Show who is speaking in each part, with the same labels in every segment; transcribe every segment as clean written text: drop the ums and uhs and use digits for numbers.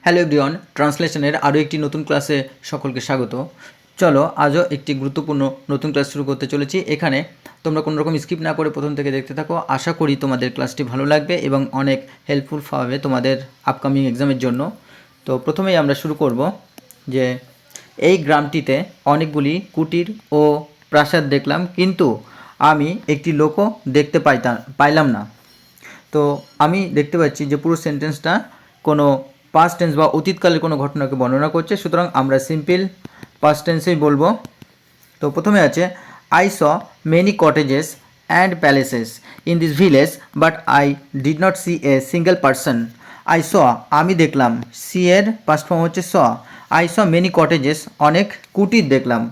Speaker 1: Hello everyone, ট্রান্সলেশনের আরও একটি নতুন ক্লাসে সকলকে স্বাগত। চলো আজও একটি গুরুত্বপূর্ণ নতুন ক্লাস শুরু করতে চলেছি। এখানে তোমরা কোনো রকম স্কিপ না করে প্রথম থেকে দেখতে থাকো। আশা করি তোমাদের ক্লাসটি ভালো লাগবে এবং অনেক হেল্পফুল হবে তোমাদের আপকামিং এক্সামের জন্য। তো প্রথমেই আমরা শুরু করব যে এই গ্রামটিতে অনেকগুলি কুটির ও প্রাসাদ দেখলাম, কিন্তু আমি একটি লোকও দেখতে পাইলাম না। তো আমি দেখতে পাচ্ছি যে পুরো সেন্টেন্সটা কোনো পাস্ট টেন্স বা অতীতকালের কোনো ঘটনাকে বর্ণনা করছে, সুতরাং আমরা সিম্পল পাস্ট টেন্সেই বলবো। তো প্রথমে আছে I saw many cottages and palaces in this village but I did not see a single person. I saw আমি দেখলাম, সি এর পাস্ট ফর্ম হচ্ছে saw. I saw many cottages অনেক কুটির দেখলাম,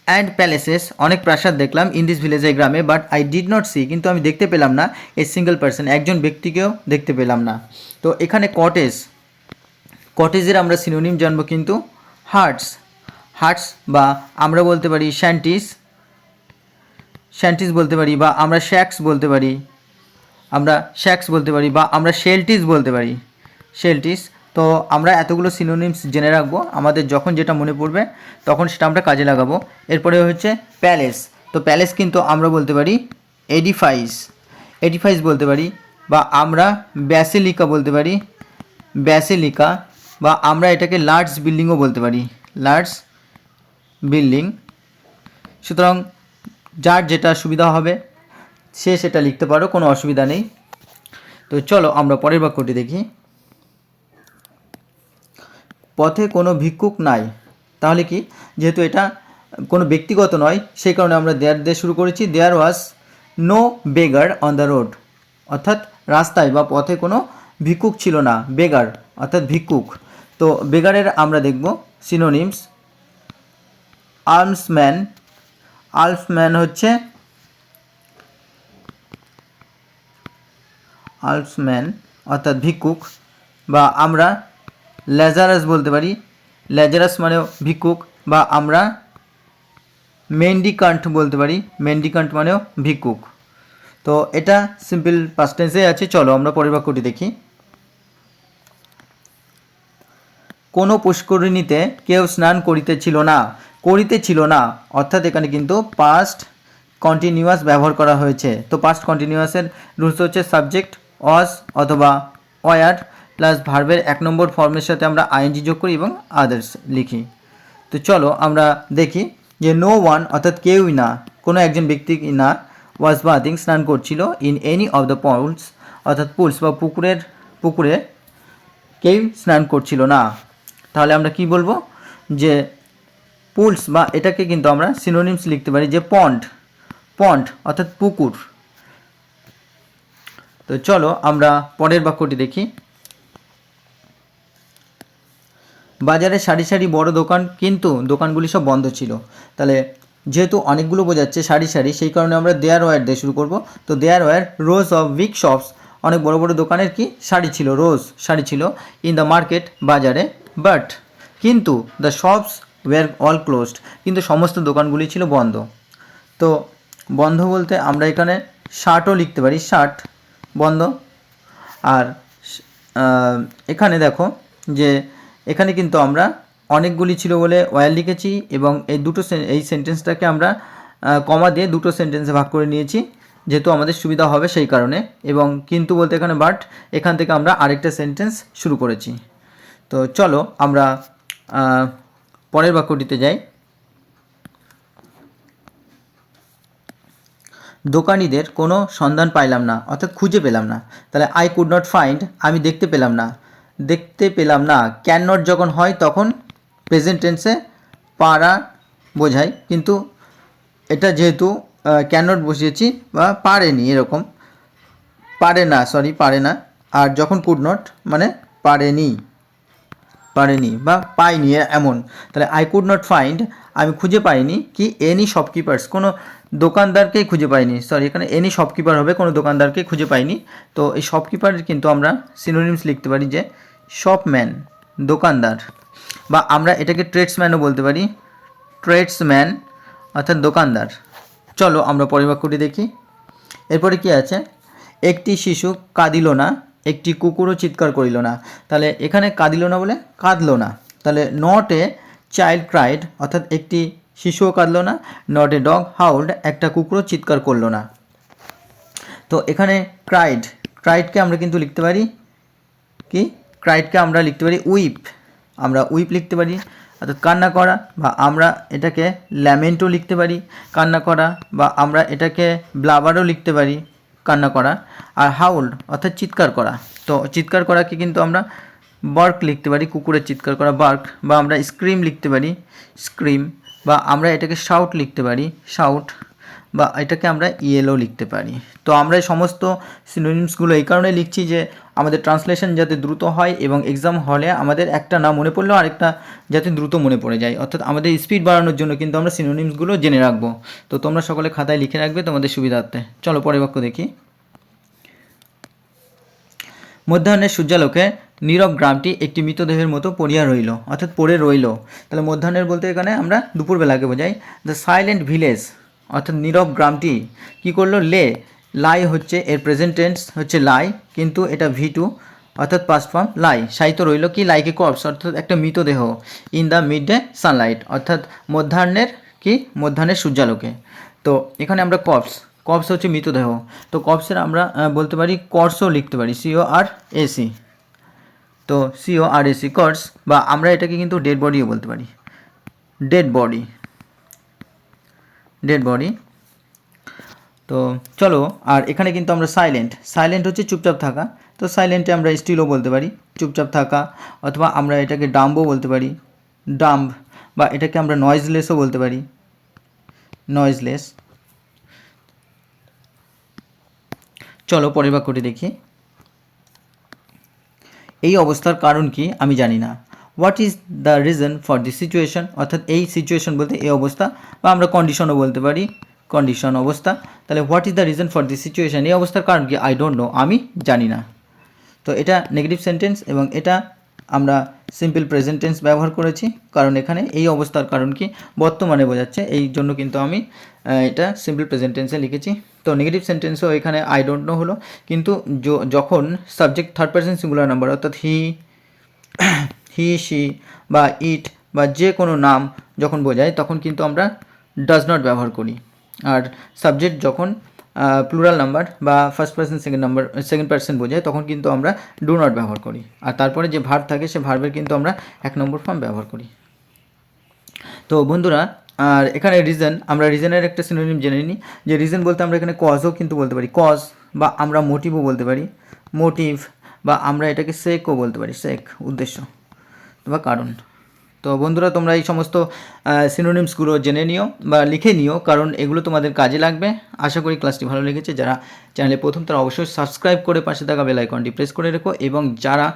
Speaker 1: অ্যান্ড প্যালেসেস অনেক প্রাসাদ দেখলাম, ইন দিস ভিলেজ এই গ্রামে, but I did not see কিন্তু আমি দেখতে পেলাম না এ সিঙ্গেল পার্সন একজন ব্যক্তিকেও দেখতে পেলাম না। তো এখানে কটেজের আমরা সিনোনিম জানবো কিন্তু হার্টস বা আমরা বলতে পারি শ্যান্টিস বলতে পারি, বা আমরা শ্যাক্স বলতে পারি বা আমরা শেল্টিস বলতে পারি। তো আমরা এতগুলো সিনোনিমস জেনে রাখবো, আমাদের যখন যেটা মনে পড়বে তখন সেটা আমরা কাজে লাগাবো। এরপরে হচ্ছে প্যালেস। তো প্যালেস কিন্তু আমরা বলতে পারি এডিফাইস বলতে পারি, বা আমরা ব্যাসিলিকা বলতে পারি, বা আমরা এটাকে লার্জ বিল্ডিংও বলতে পারি, লার্জ বিল্ডিং। সুতরাং যার যেটা সুবিধা হবে সে সেটা লিখতে পারো, কোনো অসুবিধা নেই। তো চলো আমরা পরের বাক্যটি দেখি। পথে কোনো ভিক্ষুক নাই। তাহলে কি, যেহেতু এটা কোনো ব্যক্তিগত নয় সেই কারণে আমরা দেয়ার দিয়ে শুরু করেছি। There was no beggar on the road, অর্থাৎ রাস্তায় বা পথে কোনো ভিক্ষুক ছিল না। বেগার অর্থাৎ ভিক্ষুক। তো বেগারের আমরা দেখব সিনোনিমস। আলফম্যান হচ্ছে অর্থাৎ ভিক্ষুক, বা আমরা ল্যাজারাস বলতে পারি, ল্যাজারাস মানেও ভিক্ষুক, বা আমরা মেন্ডিকান্ট বলতে পারি, মেন্ডিকান্ট মানেও ভিক্ষুক। তো এটা সিম্পল পাস্ট টেন্সে আছে। চলো আমরা পরের বাক্যটি দেখি। কোনো পুষ্করিণীতে কেউ স্নান করিতেছিল না, অর্থাৎ এখানে কিন্তু পাস্ট কন্টিনিউয়াস ব্যবহার করা হয়েছে। তো পাস্ট কন্টিনিউয়াসের রুলস হচ্ছে সাবজেক্ট ওয়াজ অথবা ওয়ার প্লাস ভার্বের 1 নম্বর ফর্মের সাথে আমরা আইএনজি যোগ করি এবং আদার্স লিখি। তো চলো আমরা দেখি যে নো ওয়ান অর্থাৎ কেউই না, কোনো একজন ব্যক্তি না, ওয়াজ বাথিং স্নান করছিল, in any of the pools অর্থাৎ পুলস বা পুকুরে কেউ স্নান করছিল না। তাহলে আমরা কি বলবো যে পুলস, বা এটাকে কিন্তু আমরা সিনোনিমস লিখতে পারি যে পন্ড অর্থাৎ পুকুর। তো চলো আমরা পরের বাক্যটি দেখি। বাজারে সারি সারি বড় দোকান, কিন্তু দোকানগুলি সব বন্ধ ছিল। তাহলে যেহেতু অনেকগুলো বোঝাচ্ছে সারি সেই কারণে আমরা দেয়ার ওয়ার দিয়ে শুরু করব। তো there were rows of big shops, অনেক বড় বড় দোকানের কি সারি ছিল, ইন দ্য মার্কেট বাজারে, বাট কিন্তু the shops were all closed, কিন্তু সমস্ত দোকানগুলি ছিল বন্ধ। তো বন্ধ বলতে আমরা এখানে শার্টও লিখতে পারি, শার্ট বন্ধ। আর এখানে দেখো যে এখানে কিন্তু আমরা অনেকগুলি ছিল বলে ওয়ার লিখেছি, এবং এই সেন্টেন্সটাকে আমরা কমা দিয়ে দুটো সেন্টেন্সে ভাগ করে নিয়েছি যেহেতু আমাদের সুবিধা হবে সেই কারণে। এবং কিন্তু বলতে এখানে বাট, এখান থেকে আমরা আরেকটা সেন্টেন্স শুরু করেছি। তো চলো আমরা পরের বাক্যটিতে যাই। দোকানিদের কোনো সন্ধান পাইলাম না, অর্থাৎ খুঁজে পেলাম না। তাহলে আই কুড নট ফাইন্ড, আমি দেখতে পেলাম না। ক্যান নট যখন হয় তখন প্রেজেন্ট টেন্সে পারা বোঝায়, কিন্তু এটা যেহেতু ক্যান নট বসিয়েছি বা পারেনি, এরকম পারে না। আর যখন কুড নট মানে পারেনি বা পাইনি এমন। তাহলে আই কুড নট ফাইন্ড, আমি খুঁজে পাইনি কি এনি শপকিপার্স, কোনো দোকানদারকেই খুঁজে পাইনি। এখানে এনি শপকিপার হবে, কোনো দোকানদারকে খুঁজে পাইনি। তো এই শপকিপারের কিন্তু আমরা সিনোনিমস লিখতে পারি যে শপম্যান দোকানদার, বা আমরা এটাকে ট্রেডসম্যানও বলতে পারি, ট্রেডসম্যান অর্থাৎ দোকানদার। চলো আমরা পরের বাক্যটি দেখি। এরপরে কি আছে, একটি শিশু কাঁদিল না, একটি কুকুরও চিৎকার করিল না। তাহলে এখানে কাঁদিল না বলে কাঁদলো না, তাহলে নট এ চাইল্ড ক্রাইড অর্থাৎ একটি শিশুও কাঁদলো না, নট এ ডগ হাউল্ড একটা কুকুরও চিৎকার করলো না। তো এখানে ক্রাইডকে আমরা কিন্তু লিখতে পারি কি, ক্রাইডকে আমরা লিখতে পারি উইপ, আমরা উইপ লিখতে পারি অর্থাৎ কান্না করা, বা আমরা এটাকে ল্যামেন্টও লিখতে পারি কান্না করা, বা আমরা এটাকে ব্লাবারও লিখতে পারি কান্না করা। আর হাউল্ড অর্থাৎ চিৎকার করা, তো চিৎকার করাকে কিন্তু আমরা বার্ক লিখতে পারি, কুকুরের চিৎকার করা বার্ক, বা আমরা স্ক্রিম লিখতে পারি স্ক্রিম, বা আমরা এটাকে শাউট লিখতে পারি শাউট, বা এটাকে আমরা ইয়েলো লিখতে পারি। তো আমরা এই সমস্ত সিনোনিমসগুলো এই কারণে লিখছি যে আমাদের ট্রান্সলেশন যাতে দ্রুত হয় এবং এক্সাম হলে আমাদের একটা না মনে পড়লেও আরেকটা যাতে দ্রুত মনে পড়ে যায়, অর্থাৎ আমাদের স্পিড বাড়ানোর জন্য কিন্তু আমরা সিনোনিমসগুলো জেনে রাখবো। তো তোমরা সকলে খাতায় লিখে রাখবে তোমাদের সুবিধার্থে। চলো পরের বাক্য দেখি। মধ্যাহ্নের সূর্যালোকে নীরব গ্রামটি একটি মৃতদেহের মতো পড়িয়া রইল, অর্থাৎ পড়ে রইল। তাহলে মধ্যাহ্নের বলতে এখানে আমরা দুপুরবেলাকে বোঝাই। দ্য সাইলেন্ট ভিলেজ অর্থাৎ নীরব গ্রামটি কী করলো, লাই হচ্ছে এর প্রেজেন্ট টেন্স হচ্ছে লাই, কিন্তু এটা V2 অর্থাৎ পাস্ট ফর্ম লাই, সাহিত্য রইল কি লাইক এ কর্পস অর্থাৎ একটা মৃতদেহ, in the mid day Sunlight অর্থাৎ মধ্যাহ্নের সূর্যালোকে। তো এখানে আমরা কর্পস হচ্ছে মৃতদেহ, তো কর্পসের আমরা বলতে পারি কর্সও লিখতে পারি CORAC, তো CORAC কর্স, বা আমরা এটাকে কিন্তু ডেড বডিও বলতে পারি ডেড বডি। তো চলো, আর এখানে কিন্তু আমরা সাইলেন্ট হচ্ছে চুপচাপ থাকা, তো সাইলেন্টে আমরা স্টিলও বলতে পারি চুপচাপ থাকা, অথবা আমরা এটাকে ডাম্বও বলতে পারি ডাম্ব, বা এটাকে আমরা নয়েজলেসও বলতে পারি নয়েজলেস। চলো পরের বাক্যটি দেখি। এই অবস্থার কারণ কি আমি জানি না। What is the reason for this situation অর্থাৎ এই সিচুয়েশন বলতে এই অবস্থা, বা আমরা কন্ডিশনও বলতে পারি কন্ডিশন অবস্থা। তাহলে what is the reason for this situation, এই অবস্থার কারণ কি, আই ডোন্ট নো আমি জানি না। তো এটা নেগেটিভ সেন্টেন্স এবং এটা আমরা সিম্পল প্রেজেন্ট টেন্স ব্যবহার করেছি, কারণ এখানে এই অবস্থার কারণ কি বর্তমানে বোঝাচ্ছে, এই জন্য কিন্তু আমি এটা সিম্পল প্রেজেন্ট টেন্সে লিখেছি। তো নেগেটিভ সেন্টেন্সও এখানে আই ডোন্ট নো হলো, কিন্তু যখন subject third person singular number অর্থাৎ হি শি বা ইট বা যে কোনো নাম যখন বোঝায় তখন কিন্তু আমরা ডাজ নট ব্যবহার করি। আর সাবজেক্ট যখন প্লুরাল নাম্বার বা ফার্স্ট পারসন সেকেন্ড পারসন বোঝায় তখন কিন্তু আমরা ডু নট ব্যবহার করি। আর তারপরে যে ভার্ব থাকে সে ভার্বের কিন্তু আমরা 1 নম্বর ফর্ম ব্যবহার করি। তো বন্ধুরা, আর এখানে রিজন, আমরা রিজনের একটা সিনোনিম জেনে নিই, যে রিজন বলতে আমরা এখানে কজও কিন্তু বলতে পারি কজ, বা আমরা মোটিভও বলতে পারি মোটিভ, বা আমরা এটাকে সেকও বলতে পারি সেক উদ্দেশ্য বা কারণ। তো বন্ধুরা, তোমরা এই সমস্ত সিনোনিমসগুলো জেনে নিও বা লিখে নিও, কারণ এগুলো তোমাদের কাজে লাগবে। আশা করি ক্লাসটি ভালো লেগেছে। যারা চ্যানেলে প্রথম তারা অবশ্যই সাবস্ক্রাইব করে পাশে থাকা বেল আইকনটি প্রেস করে রেখো, এবং যারা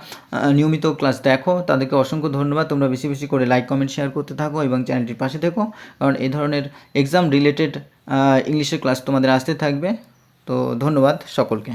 Speaker 1: নিয়মিত ক্লাস দেখো তাদেরকে অসংখ্য ধন্যবাদ। তোমরা বেশি বেশি করে লাইক কমেন্ট শেয়ার করতে থাকো এবং চ্যানেলটির পাশে থেকো, কারণ এই ধরনের এক্সাম রিলেটেড ইংলিশের ক্লাস তোমাদের আসতে থাকবে। তো ধন্যবাদ সকলকে।